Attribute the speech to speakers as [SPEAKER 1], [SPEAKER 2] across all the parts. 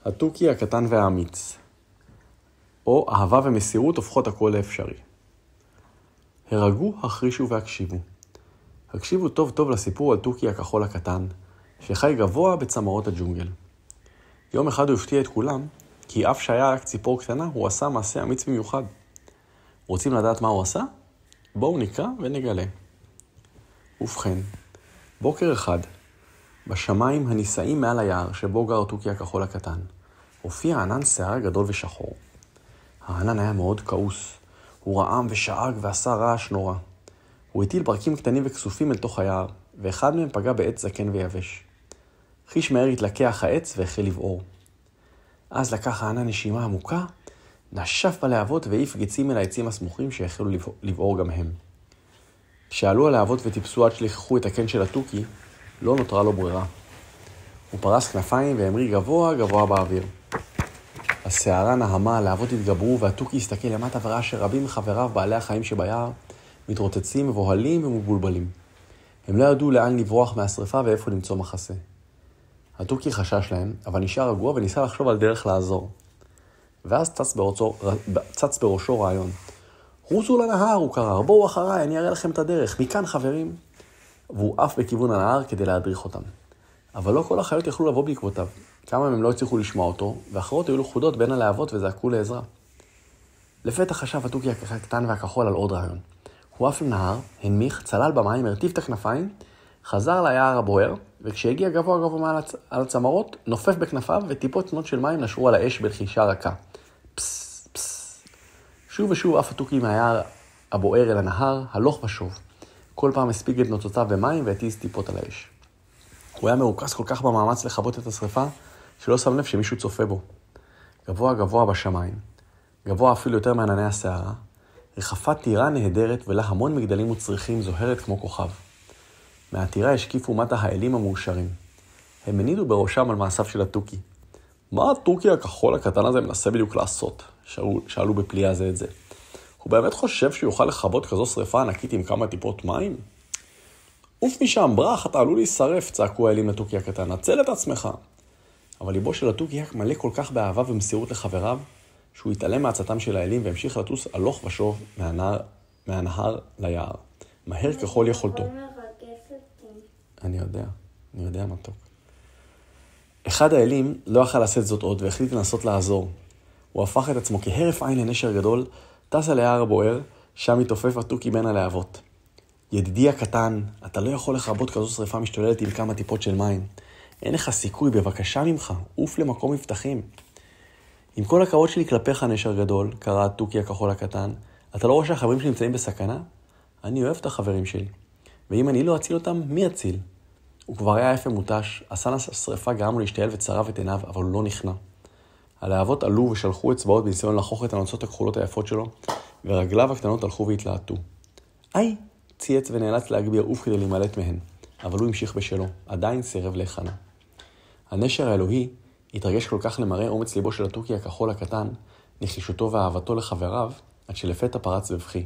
[SPEAKER 1] התוכי הקטן והאמיץ, או אהבה ומסירות הופכות הכל לאפשרי. הרגו, החרישו והקשיבו. הקשיבו טוב טוב לסיפור על תוכי הכחול הקטן, שחי גבוה בצמרות הג'ונגל. יום אחד הוא הפתיע את כולם, כי אף שהיה רק ציפור קטנה, הוא עשה מעשה אמיץ במיוחד. רוצים לדעת מה הוא עשה? בואו נקרא ונגלה. ובכן, בוקר אחד, בשמיים הנישאים מעל היער שבו גר תוכי הכחול הקטן, הופיע ענן שיער גדול ושחור. הענן היה מאוד כעוס. הוא רעם ושאג ועשה רעש נורא. הוא הטיל ברקים קטנים וכסופים אל תוך היער, ואחד מהם פגע בעץ זקן ויבש. חיש מהר התלקח העץ והחל לבעור. אז לקח הענן נשימה עמוקה, נשף בלהבות והעיף גצים אל העצים הסמוכים שהחלו לבעור גם הם. כשעלו הלהבות וטיפסו עד שליחכו את הקן של התוכי, לא נותרה לו ברירה. הוא פרס כנפיים והמריא גבוה גבוה באוויר. הסערה נהמה, הלהבות התגברו, והתוכי הסתכל למטה וראה שרבים מחבריו בעלי החיים שביער מתרוצצים, מבוהלים ומבולבלים. הם לא ידעו לאן לברוח מהשריפה ואיפה למצוא מחסה. התוכי חשש להם, אבל נשאר רגוע וניסה לחשוב על דרך לעזור. ואז צץ בראשו רעיון. רוסו לנהר, הוא קרא, בואו אחריי, אני אראה לכם את הדרך, מכאן חברים. והוא עף בכיוון הנהר כדי להדריך אותם. אבל לא כל החיות יכלו לבוא בעקבותיו. כמה מהם לא הצליחו לשמוע אותו, ואחרות היו לחודות בין הלהבות וזעקו לעזרה. לפתע חשב התוכי הקטן והכחול על עוד רעיון. הוא עף לנהר, הנמיך, צלל במים, הרטיב את הכנפיים, חזר ליער הבוער, וכשהגיע גבוה גבוה מעל על הצמרות, נופף בכנפיו וטיפות תנות של מים נשרו על האש בלחישה רכה. פס, פס. שוב ושוב עף התוכי מהיער הבוער אל הנהר, הלוך ושוב. כל פעם הספיג את נוצותיו במים והטיז טיפות על האש. הוא היה מרוכז כל כך במאמץ לכבות את השריפה, שלא שם לב שמישהו צופה בו. גבוה גבוה בשמיים, גבוה אפילו יותר מענני השערה, רחפת טירה נהדרת ולה המון מגדלים וצריחים זוהרת כמו כוכב. מהטירה השקיפו מטה האלים המאושרים. הם הנידו בראשם על מעשיו של התוכי. מה התוכי הכחול הקטן הזה מנסה בדיוק לעשות? שאלו בפליאה זה את זה. הוא באמת חושב שיוכל לכבות כזו שריפה ענקית עם כמה טיפות מים? עוף משם, ברח, אתה עלול להישרף, צעקו האלים לתוכי הקטן, נצל את עצמך. אבל ליבו של התוכי היה מלא כל כך באהבה ומסירות לחבריו, שהוא התעלם מעצתם של האלים והמשיך לטוס הלוך ושוב מהנהר ליער. מהר ככל יכולתו. אני יודע מתוק. אחד האלים לא יכל לעשות זאת עוד והחליט לנסות לעזור. הוא הפך את עצמו כהרף עין לנשר גדול, טס על היער הבוער, שם התעופף התוכי בין הלהבות. ידידי הקטן, אתה לא יכול לכבות כזו שריפה משתוללת עם כמה טיפות של מים. אין לך סיכוי, בבקשה ממך, עוף למקום מבטחים. עם כל הכבוד שלי כלפיך נשר גדול, קרא התוכי הכחול הקטן, אתה לא רואה שהחברים שלי נמצאים בסכנה? אני אוהב את החברים שלי. ואם אני לא אציל אותם, מי אציל? הוא כבר היה עף ומותש, עשה השריפה גרם לו להשתעל וצרב את עיניו, אבל הוא לא נכנע. הלהבות עלו ושלחו אצבעות בניסיון לחוך את הנוצות הכחולות היפות שלו, ורגליו הקטנות הלכו והתלהטו. איי! צייץ ונאלץ להגביר עוף כדי להימלט מהן, אבל הוא המשיך בשלו, עדיין סירב להיכנע. הנשר האלוהי התרגש כל כך למראה אומץ ליבו של התוכי הכחול הקטן, נחישותו ואהבתו לחבריו, עד שלפתע פרץ בבכי.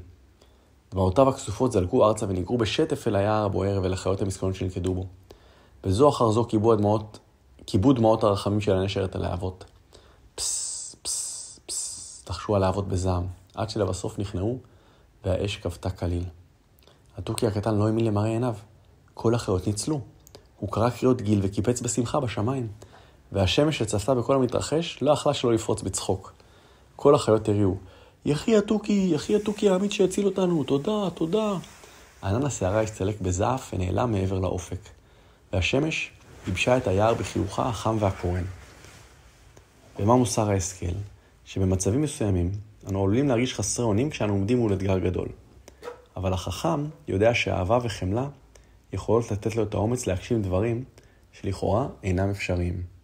[SPEAKER 1] דמעותיו הכסופות זלגו ארצה ונגרו בשטף אל היער הבוער ולחיות המסכנות שנלכדו בו. בזו אחר זו קיבו דמעות הרחמים של הנשר את הלהבות. פס, פס, פס, תחשו הלהבות בזעם, עד שלבסוף נכנעו והאש כבתה כליל. התוכי הקטן לא האמין למראה עיניו. כל החיות ניצלו. הוא קרא קריאות גיל וקיפץ בשמחה בשמיים, והשמש שצפתה בכל המתרחש לא יכלה שלא לפרוץ בצחוק. כל החיות הריעו, יחי התוכי האמיץ שהציל אותנו, תודה, תודה. ענן השערה הסתלק בזעף ונעלם מעבר לאופק, והשמש ייבשה את היער בחיוכה החם והקורן. ומה מוסר ההשכל? שבמצבים מסוימים אנו עלולים להרגיש חסרי אונים כשאנו עומדים מול אתגר גדול. אבל החכם יודע שאהבה וחמלה יכולות לתת לו את האומץ להגשים דברים שלכאורה אינם אפשריים.